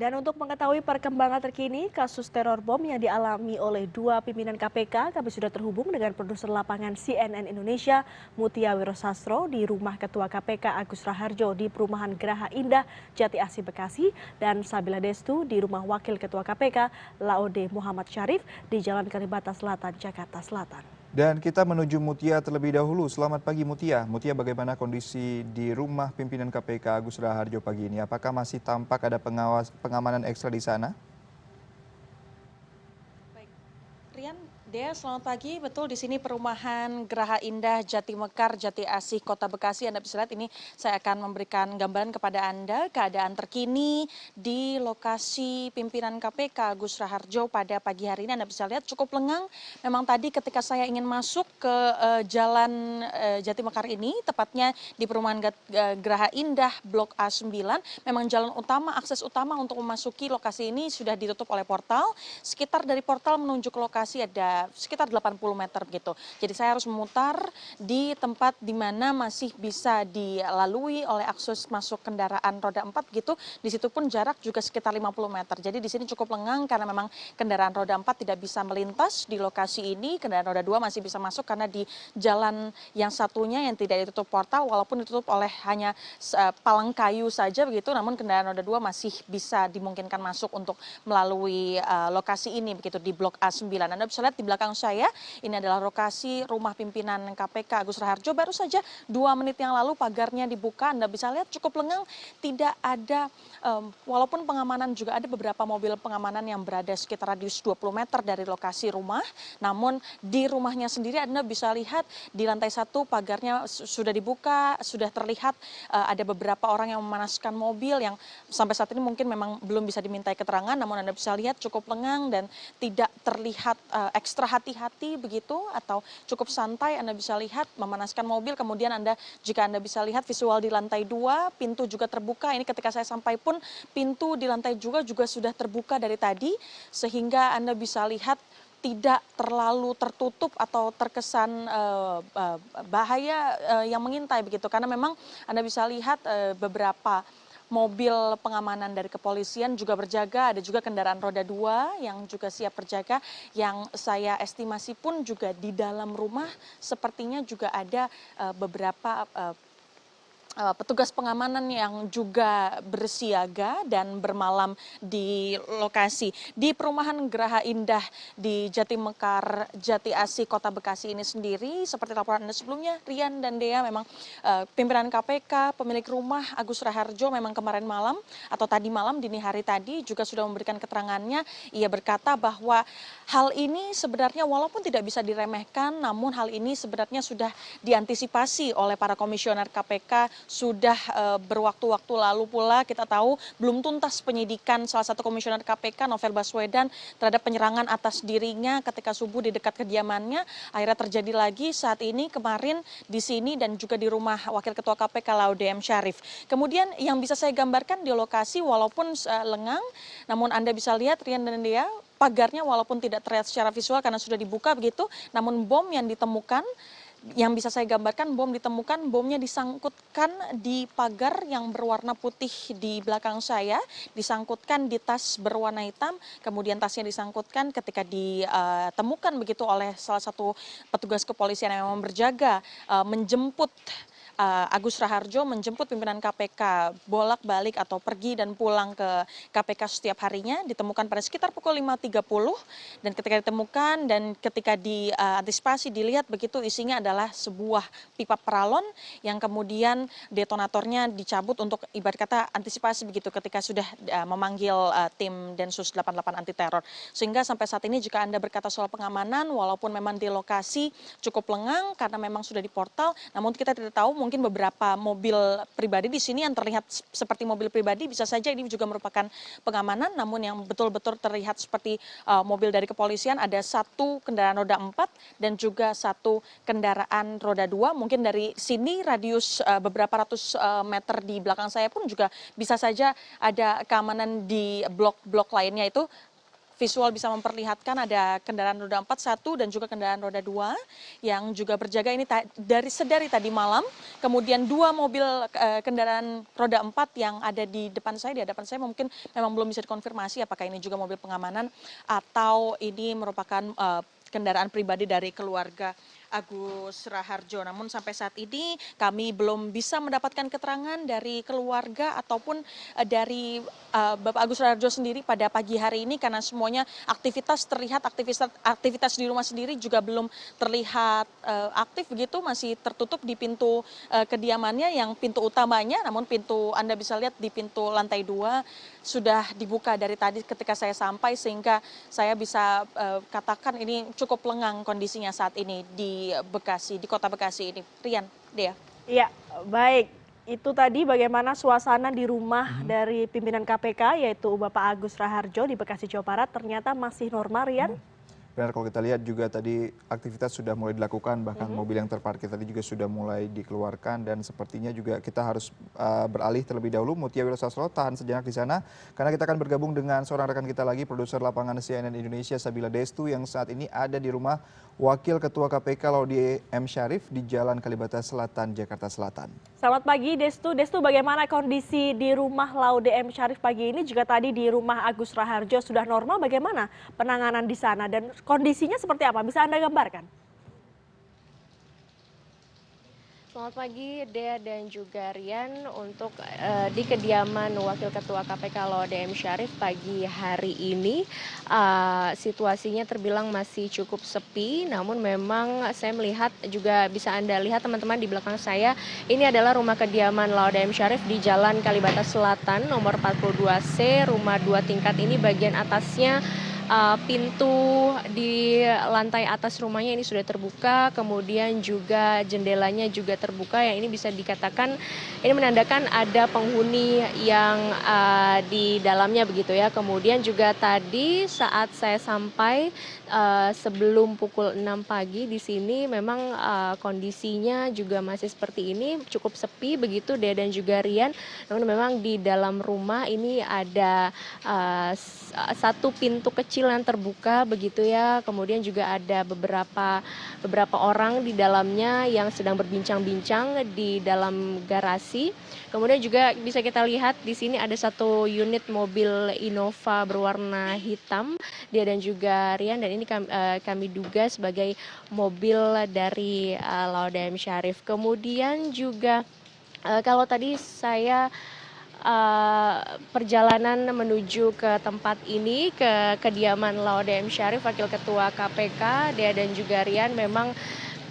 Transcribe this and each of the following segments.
Dan untuk mengetahui perkembangan terkini kasus teror bom yang dialami oleh dua pimpinan KPK, kami sudah terhubung dengan produser lapangan CNN Indonesia, Mutia Wirosastro di rumah Ketua KPK Agus Raharjo di Perumahan Geraha Indah, Jati Asih, Bekasi, dan Sabila Destu di rumah Wakil Ketua KPK, Laode Muhammad Syarif di Jalan Kalibata Selatan, Jakarta Selatan. Dan kita menuju Mutia terlebih dahulu. Selamat pagi Mutia. Mutia, bagaimana kondisi di rumah pimpinan KPK Agus Raharjo pagi ini? Apakah masih tampak ada pengamanan ekstra di sana? Rian, Dea, selamat pagi. Betul, di sini perumahan Geraha Indah, Jati Mekar, Jati Asih, Kota Bekasi. Anda bisa lihat ini saya akan memberikan gambaran kepada Anda keadaan terkini di lokasi pimpinan KPK Agus Raharjo pada pagi hari ini. Anda bisa lihat cukup lengang. Memang tadi ketika saya ingin masuk ke jalan Jati Mekar ini, tepatnya di perumahan Geraha Indah Blok A9, memang jalan utama, akses utama untuk memasuki lokasi ini sudah ditutup oleh portal. Sekitar dari portal menuju ke lokasi ada sekitar 80 meter begitu. Jadi saya harus memutar di tempat di mana masih bisa dilalui oleh akses masuk kendaraan roda 4 gitu. Di situ pun jarak juga sekitar 50 meter. Jadi di sini cukup lengang karena memang kendaraan roda 4 tidak bisa melintas di lokasi ini. Kendaraan roda 2 masih bisa masuk karena di jalan yang satunya yang tidak ditutup portal walaupun ditutup oleh hanya palang kayu saja begitu. Namun kendaraan roda 2 masih bisa dimungkinkan masuk untuk melalui lokasi ini begitu di Blok A9. Anda bisa lihat di belakang saya, ini adalah lokasi rumah pimpinan KPK Agus Raharjo. Baru saja 2 menit yang lalu pagarnya dibuka. Anda bisa lihat cukup lengang, tidak ada, walaupun pengamanan juga ada beberapa mobil pengamanan yang berada sekitar radius 20 meter dari lokasi rumah. Namun di rumahnya sendiri Anda bisa lihat di lantai 1 pagarnya sudah dibuka, sudah terlihat ada beberapa orang yang memanaskan mobil yang sampai saat ini mungkin memang belum bisa dimintai keterangan. Namun Anda bisa lihat cukup lengang dan tidak terlihat ekstra hati-hati begitu atau cukup santai. Anda bisa lihat memanaskan mobil, kemudian jika Anda bisa lihat visual di lantai 2, pintu juga terbuka. Ini ketika saya sampai pun pintu di lantai juga sudah terbuka dari tadi, sehingga Anda bisa lihat tidak terlalu tertutup atau terkesan bahaya yang mengintai begitu. Karena memang Anda bisa lihat beberapa mobil pengamanan dari kepolisian juga berjaga, ada juga kendaraan roda 2 yang juga siap berjaga, yang saya estimasi pun juga di dalam rumah sepertinya juga ada beberapa petugas pengamanan yang juga bersiaga dan bermalam di lokasi. Di perumahan Geraha Indah di Jati Mekar, Jati Asih, Kota Bekasi ini sendiri, seperti laporan Anda sebelumnya, Rian dan Dea, memang pimpinan KPK, pemilik rumah Agus Raharjo memang kemarin malam atau tadi malam, dini hari tadi juga sudah memberikan keterangannya. Ia berkata bahwa hal ini sebenarnya walaupun tidak bisa diremehkan, namun hal ini sebenarnya sudah diantisipasi oleh para komisioner KPK. Sudah berwaktu-waktu lalu pula kita tahu belum tuntas penyidikan salah satu komisioner KPK Novel Baswedan terhadap penyerangan atas dirinya ketika subuh di dekat kediamannya. Akhirnya terjadi lagi saat ini kemarin di sini dan juga di rumah Wakil Ketua KPK Laode M. Syarif. Kemudian yang bisa saya gambarkan di lokasi walaupun lengang, namun Anda bisa lihat Rian dan Dea, pagarnya walaupun tidak terlihat secara visual karena sudah dibuka begitu, namun bom yang ditemukan, yang bisa saya gambarkan, bomnya disangkutkan di pagar yang berwarna putih di belakang saya, disangkutkan di tas berwarna hitam, kemudian tasnya disangkutkan ketika ditemukan begitu oleh salah satu petugas kepolisian yang memang berjaga, menjemput Agus Raharjo, menjemput pimpinan KPK bolak-balik atau pergi dan pulang ke KPK setiap harinya, ditemukan pada sekitar pukul 5.30, dan ketika ditemukan dan ketika diantisipasi dilihat begitu isinya adalah sebuah pipa paralon yang kemudian detonatornya dicabut untuk ibarat kata antisipasi begitu ketika sudah memanggil tim Densus 88 anti teror. Sehingga sampai saat ini jika Anda berkata soal pengamanan, walaupun memang di lokasi cukup lengang karena memang sudah di portal, namun kita tidak tahu mungkin beberapa mobil pribadi di sini yang terlihat seperti mobil pribadi, bisa saja ini juga merupakan pengamanan, namun yang betul-betul terlihat seperti mobil dari kepolisian, ada 1 kendaraan roda 4 dan juga 1 kendaraan roda 2. Mungkin dari sini radius beberapa ratus meter di belakang saya pun juga bisa saja ada keamanan di blok-blok lainnya itu visual bisa memperlihatkan ada kendaraan roda 4 satu dan juga kendaraan roda 2 yang juga berjaga ini sedari tadi malam. Kemudian 2 mobil kendaraan roda 4 yang ada di hadapan saya mungkin memang belum bisa dikonfirmasi apakah ini juga mobil pengamanan atau ini merupakan kendaraan pribadi dari keluarga Agus Raharjo. Namun sampai saat ini kami belum bisa mendapatkan keterangan dari keluarga ataupun dari Bapak Agus Raharjo sendiri pada pagi hari ini karena semuanya aktivitas di rumah sendiri juga belum terlihat aktif begitu, masih tertutup di pintu kediamannya yang pintu utamanya, namun pintu Anda bisa lihat di pintu lantai 2 sudah dibuka dari tadi ketika saya sampai sehingga saya bisa katakan ini cukup lengang kondisinya saat ini di Bekasi, di kota Bekasi ini. Rian, Dea. Iya, baik. Itu tadi bagaimana suasana di rumah dari pimpinan KPK yaitu Bapak Agus Raharjo di Bekasi, Jawa Barat ternyata masih normal, Rian. Benar, kalau kita lihat juga tadi aktivitas sudah mulai dilakukan, bahkan mobil yang terparkir tadi juga sudah mulai dikeluarkan dan sepertinya juga kita harus beralih terlebih dahulu. Mutia Wiro Sastro tahan sejenak di sana karena kita akan bergabung dengan seorang rekan kita lagi, produser lapangan CNN Indonesia Sabila Destu yang saat ini ada di rumah Wakil Ketua KPK Laude M. Syarif di Jalan Kalibata Selatan, Jakarta Selatan. Selamat pagi Destu. Destu, bagaimana kondisi di rumah Laude M. Syarif pagi ini? Jika tadi di rumah Agus Raharjo sudah normal, bagaimana penanganan di sana dan kondisinya seperti apa? Bisa Anda gambarkan? Selamat pagi Dea dan juga Rian. Untuk di kediaman Wakil Ketua KPK Laude M. Syarif pagi hari ini situasinya terbilang masih cukup sepi, namun memang saya melihat juga bisa Anda lihat teman-teman di belakang saya, ini adalah rumah kediaman Laude M. Syarif di Jalan Kalibata Selatan nomor 42C, rumah 2 tingkat ini bagian atasnya pintu di lantai atas rumahnya ini sudah terbuka, kemudian juga jendelanya juga terbuka, yang ini bisa dikatakan ini menandakan ada penghuni yang di dalamnya begitu ya. Kemudian juga tadi saat saya sampai sebelum pukul 6 pagi di sini memang kondisinya juga masih seperti ini, cukup sepi begitu Dea dan juga Rian. Namun memang di dalam rumah ini ada satu pintu kecil yang terbuka begitu ya. Kemudian juga ada beberapa orang di dalamnya yang sedang berbincang-bincang di dalam garasi. Kemudian juga bisa kita lihat di sini ada satu unit mobil Innova berwarna hitam Dia dan juga Rian, dan ini kami duga sebagai mobil dari Laude M. Syarif. Kemudian juga kalau tadi saya perjalanan menuju ke tempat ini, ke kediaman Laude M. Syarif, Wakil Ketua KPK, Dea dan juga Rian, memang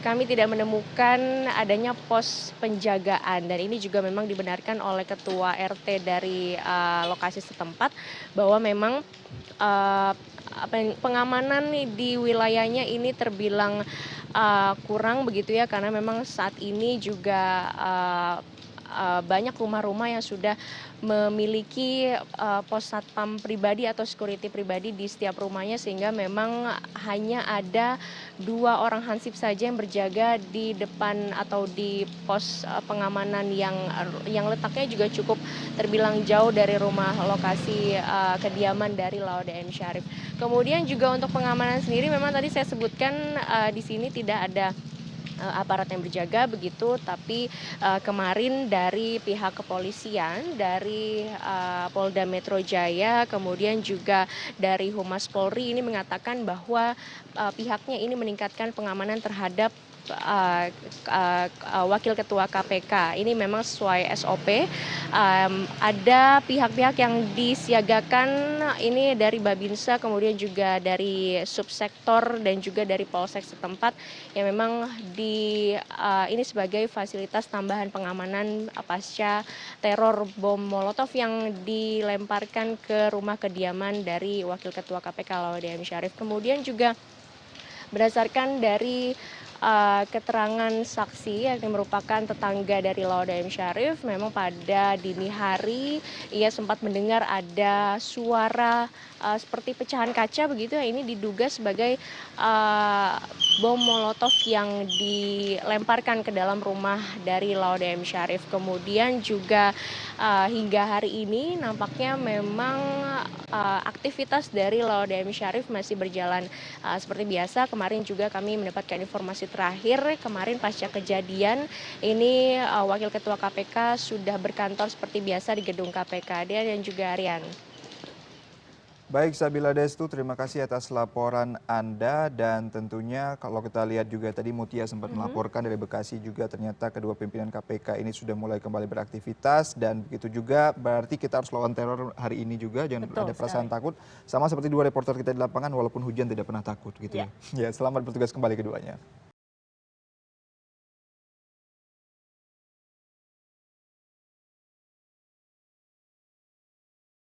kami tidak menemukan adanya pos penjagaan, dan ini juga memang dibenarkan oleh Ketua RT dari lokasi setempat bahwa memang pengamanan di wilayahnya ini terbilang kurang begitu ya, karena memang saat ini juga banyak rumah-rumah yang sudah memiliki pos satpam pribadi atau security pribadi di setiap rumahnya, sehingga memang hanya ada 2 orang hansip saja yang berjaga di depan atau di pos pengamanan yang letaknya juga cukup terbilang jauh dari rumah lokasi kediaman dari Laude M. Syarif. Kemudian juga untuk pengamanan sendiri memang tadi saya sebutkan di sini tidak ada aparat yang berjaga begitu, tapi kemarin dari pihak kepolisian, dari Polda Metro Jaya, kemudian juga dari Humas Polri ini mengatakan bahwa pihaknya ini meningkatkan pengamanan terhadap Wakil Ketua KPK. Ini memang sesuai SOP. Ada pihak-pihak yang disiagakan ini dari Babinsa, kemudian juga dari subsektor dan juga dari Polsek setempat yang memang ini sebagai fasilitas tambahan pengamanan pasca teror bom Molotov yang dilemparkan ke rumah kediaman dari Wakil Ketua KPK Laude M. Syarif. Kemudian juga berdasarkan dari keterangan saksi yang merupakan tetangga dari Laude M. Syarif, memang pada dini hari ia sempat mendengar ada suara seperti pecahan kaca begitu ya. Ini diduga sebagai bom Molotov yang dilemparkan ke dalam rumah dari Laude M. Syarif. Kemudian juga hingga hari ini nampaknya memang aktivitas dari Laodem Syarif masih berjalan seperti biasa. Kemarin juga kami mendapatkan informasi terakhir, kemarin pasca kejadian ini Wakil Ketua KPK sudah berkantor seperti biasa di gedung KPK. Dea dan juga Rian. Baik, Sabila Destu, terima kasih atas laporan Anda dan tentunya kalau kita lihat juga tadi Mutia sempat melaporkan dari Bekasi juga ternyata kedua pimpinan KPK ini sudah mulai kembali beraktivitas dan begitu juga berarti kita harus lawan teror hari ini juga, jangan Betul ada perasaan sekali. takut. Sama seperti dua reporter kita di lapangan walaupun hujan tidak pernah takut gitu ya. Ya, selamat bertugas kembali keduanya.